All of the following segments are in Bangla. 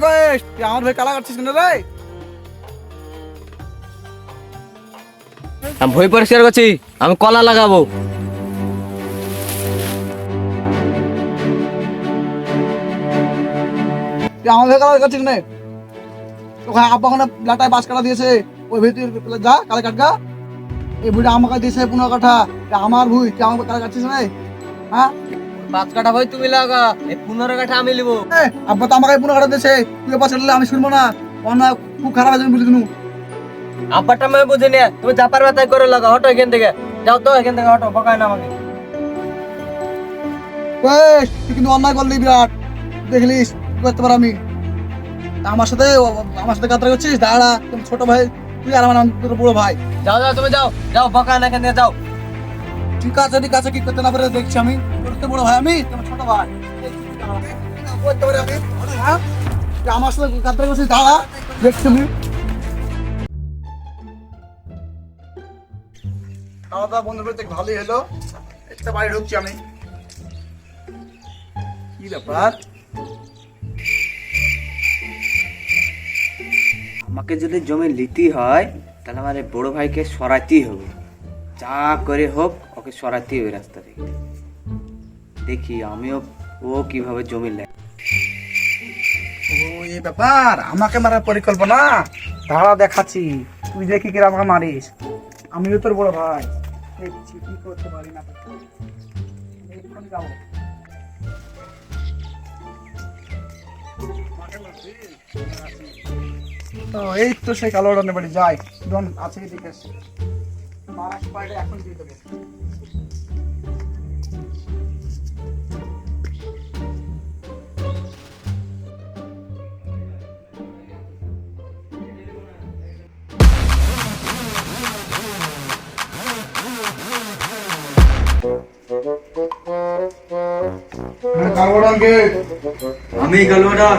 কয়েস তুই আমার ভাই কালা কাটছিস কেন রে? আমি ভই পরিষ্কার করছি, আমি কলা লাগাবো। তুই আমার ভাই কালা কাটছিস কেন? ওখানে আব্বা ওখানে লাটায় বাঁশ কাটা দিয়েছে, ওই ভিতরে যা কালা কাটগা। এই ভুইটা আমাকে দিয়েছে 15 কাঠা, আমার ভুই, তুই আমাকে কালা কাটছিস না? হ্যাঁ 5 কাঠা ভই তুমি লাগা, এই 15 কাঠা আমি নিব। আব্বা তো আমাকে 15 কাঠা দিয়েছে, তুই পাশে আমি শুনবো না। অন্যায় খুব খারাপ আছে বুঝলি তুমি। আব্বারটা আমি বুঝি না, তুমি যা পারবে তাই করে লাগা। হটো এখান থেকে, যাও তো এখান থেকে, হটো, বকায় না আমাকে। তুই কিন্তু অন্যায় করলি বিরাট, দেখলিস কি করতে পার আমি। আমার সাথে কাতরা করছিস? দাঁড়া, তুমি ছোট ভাই, তুই আর আমার তোর বড় ভাই। যাও যাও, তুমি যাও যাও, বকায় না এখান থেকে, যাও। ঠিক আছে কি করতে না পারে দেখছি আমি। তোর তো বড় ভাই আমি, তোমার ছোট ভাই। করতে পারি আমি, হ্যাঁ? তুই আমার সাথে কাতরা করছিস, দাঁড়া, দেখছি আমি। খাওয়া দাওয়া বন্ধ করে ভালোই হলো। একটা বাড়ি ঢুকছি আমি। কি ব্যাপার? আমাকে যদি জমি নিতে হয় তাহলে আমার এই বড় ভাইকে সরাইতেই হবে, যা করে হোক ওকে সরাইতেই হবে রাস্তা থেকে। দেখি আমিও ও কিভাবে জমি নেয়। ও এই ব্যাপার, আমাকে মারার পরিকল্পনা। দাঁড়া দেখাচ্ছি, তুই দেখি কিরা আমাকে মারিস। আমিও তোর বড় ভাই, দেখছি কি করতে পারি না করতে পারি। এক্ষুনি যাবো। তো এই তো সেই কালো রান্না বাড়ি যাই, ডন আছে এদিকে আসছে। মারার পাইলে এখন দিয়ে দেবো। কালো রঙকে আমি কালুয়াডান।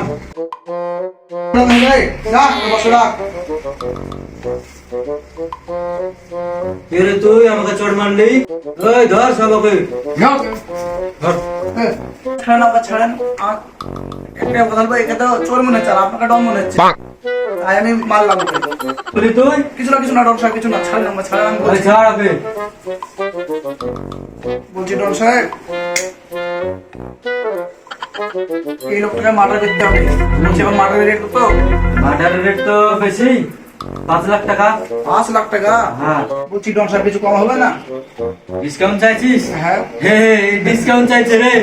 তুই আমাকে চড় মারলি, ওই ধর সবকে ছাড়েন। একটা কথা বলবো, একে তো চোর মনে হচ্ছে আর আপনাকে ডন মনে হচ্ছে, তাই আমি মারলাম। তুই কিছু না ডন সাহেব, কিছু না, ছাড়েন আমাকে, ছাড়েন। আমি বলছি, ছাড় আগে। ডন সাহেব, এই লোকটাকে মার্ডার করতে হবে। বলছি এবার মার্ডার রেট কত? মার্ডারের রেট তো বেশি, 5 লাখ টাকা। 5 লাখ টাকা? হ্যাঁ। বলছি ডন সাহেব, কিছু কম হবে না? ডিসকাউন্ট চাইছিস? হ্যাঁ। হে ডিসকাউন্ট চাইছে রে।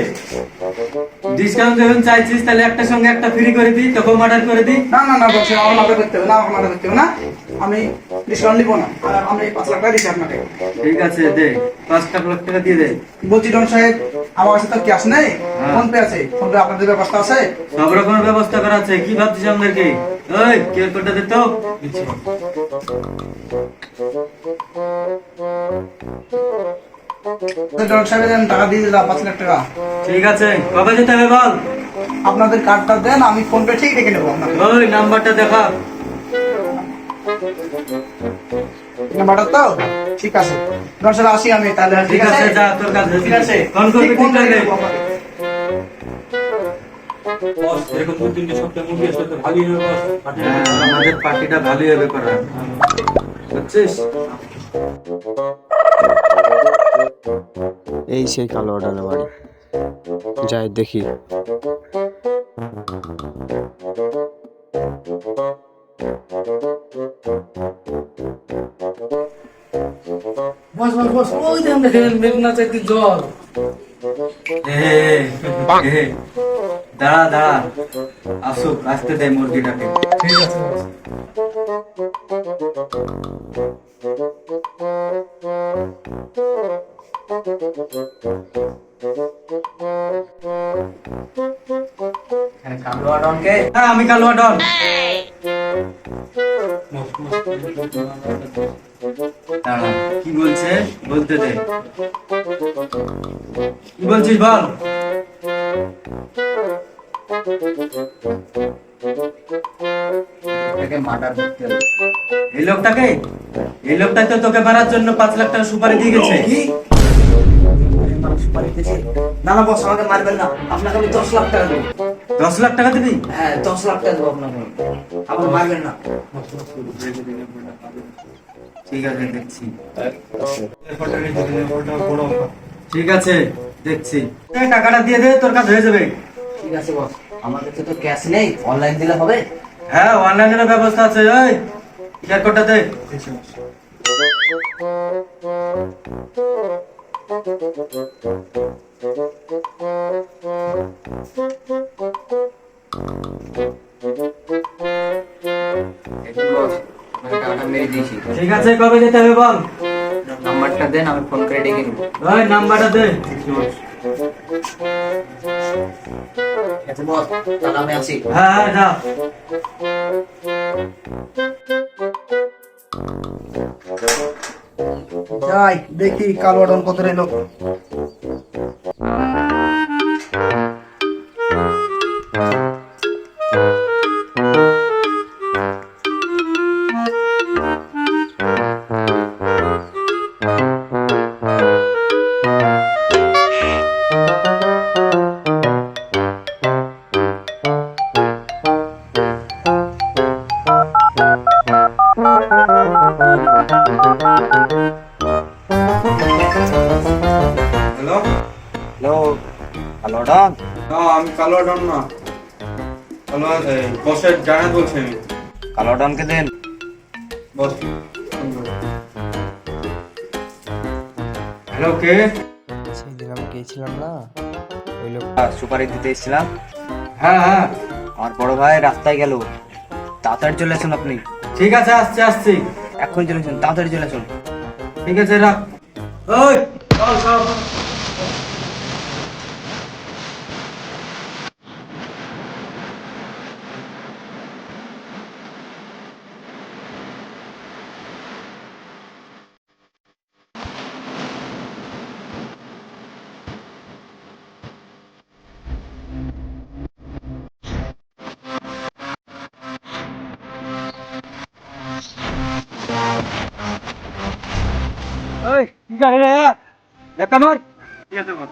ডিসকাউন্ট যখন চাইছিস তাহলে একটা সঙ্গে একটা ফ্রি করে দিই, তোকে মার্ডার করে দিই। না ডন সাহেব, আমার মার্ডার করতে হবে না, আমার মার্ডার করতে হবে না। আমি ডিসকাউন্ট নিবো না, আমি 5 লাখ টাকা দিচ্ছি আপনাকে। ঠিক আছে, দে 5 লাখ টাকা দিয়ে দে। বলছি ডন সাহেব, আমার কাছে তো ক্যাশ নেই, ফোন পে আছে। ফোন পে আপনাদের ব্যবস্থা আছে? সব রকমের ব্যবস্থা করা আছে। কি ভাবছিস আমাদেরকে? ওই কিউআর কোডটা দে তো। ডন সাহেব টাকা দিয়ে দিলাম, 5 লাখ টাকা। ঠিক আছে, কবে যেতে হবে বল? আপনাদের কার্ডটা দেন, আমি ফোন পে ঠিক রেখে নেবো আপনাকে। ওই নাম্বারটা দেখা। নাম্বারটা তো ঠিক আছে। ডন সাহেব আসি আমি তাহলে। ঠিক আছে, যা তোর কাছে। ঠিক আছে, ফোন করবি, ঠিক আছে। বস এরকম 2-3টে সপ্তাহ মুভি আসলে তো ভালোই হবে বস। আমাদের পার্টিটা ভালোই হবে করা, বুঝছিস? এই সেই কালো ডানা বাড়ি, যাই দেখি। বস ওই যে আমরা মেঘনা চাইতে জল। দাঁড়া আসুক, আসতে দে মুরগিটাকে। ঠিক আছে বস। কালুয়া ডনকে? হ্যাঁ আমি কালুয়া ডন। দাঁড়া, কি বলছে বলতে দে। কি বলছিস বল। এই লোকটা তো তোকে মারার জন্য 5 লাখ টাকা সুপারি দিয়ে গেছে। সুপারি দিয়েছি? না বস, আমাকে মারবেন না, আপনাকে আমি 10 লাখ টাকা দেবো। 10 লাখ টাকা দিবি? হ্যাঁ 10 লাখ টাকা দেবো আপনাকে, আবার মারবেন না। ঠিক আছে দেখছি। ঠিক আছে দেখছি, টাকাটা দিয়ে দে, তোর কাজ হয়ে যাবে। ঠিক আছে বস, আমার কাছে তো ক্যাশ নেই, অনলাইন দিলে হবে? হ্যাঁ অনলাইনের ব্যবস্থা আছে। ওই কিউআর কোডটা দে। দেখুন বস, আমি টাকাটা মেরে দিয়েছি। ঠিক আছে, কবে যেতে হবে বল? নাম্বারটা দেন, আমি ফোন করে ডেকে নেবো। ওই নাম্বারটা দে। ঠিক আছে বস, তাহলে আমি আসি। হ্যাঁ হ্যাঁ যা। যাই দেখি কালো ডন কত রইলো। হ্যালো। হ্যালো, হ্যালো ডন। না আমি কালো ডন না, কালো বসের জানাত বলছি আমি। কালো ডনকে দেন। বস। হ্যালো কে? সেদিন আমি গিয়েছিলাম না, ওই লোক সুপারি দিতে এসেছিলাম। হ্যাঁ হ্যাঁ আমার বড় ভাই রাস্তায় গেল, তাড়াতাড়ি চলে আসুন আপনি। ঠিক আছে, আসছি আসছি। এখন চলে আসুন, তাড়াতাড়ি চলে আসুন। ঠিক আছে রাখ। ওই চল চল। ওই কি গাড়ি রে? ধাক্কা মার। ঠিক আছে বস।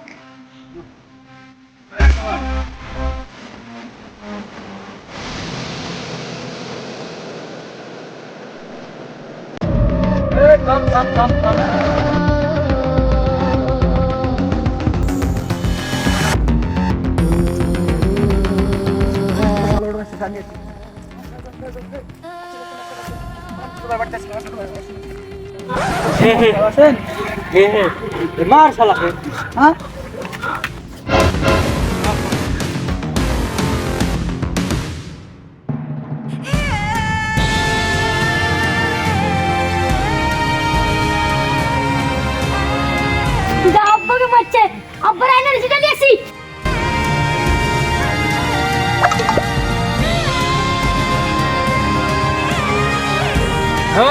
এই থাম থাম থাম থাম। মার শালাকে। হ্যাঁ যা আব্বাকে মারছে, আব্বার আয়নার যেটা দিয়েছি।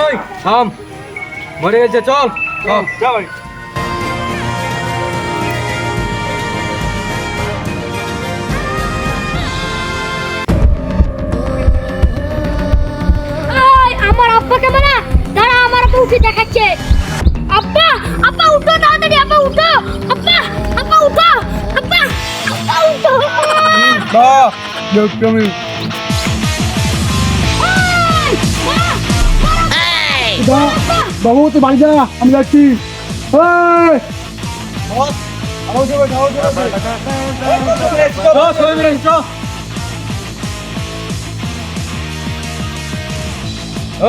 ওই থাম, মরে গেছে, চল চল চল। আয় আমার আব্বাকে মারা, দাঁড়া আমার আব্বা উঠে দেখাচ্ছে। আব্বা, আব্বা উঠো তাড়াতাড়ি, আব্বা উঠো। আব্বা, আব্বা উঠো। আব্বা, আব্বা উঠো। বাবু তুই বাড়ি যা, আমি যাচ্ছি।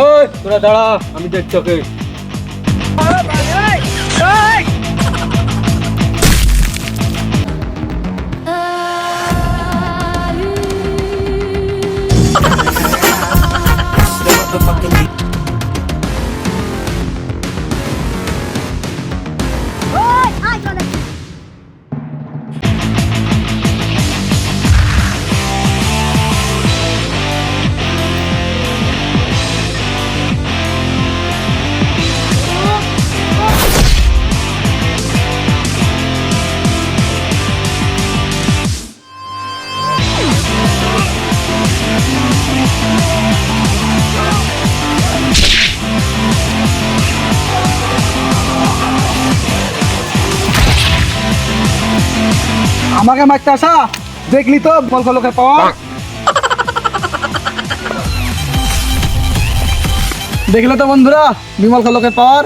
ওই তোরা দাঁড়া, আমি দেখছি ওকে। আয় চলে। আমাকে মারতে আসা দেখলি তো বিমল খলকের পাওয়ার। দেখলে তো বন্ধুরা বিমল খলকের পাওয়ার।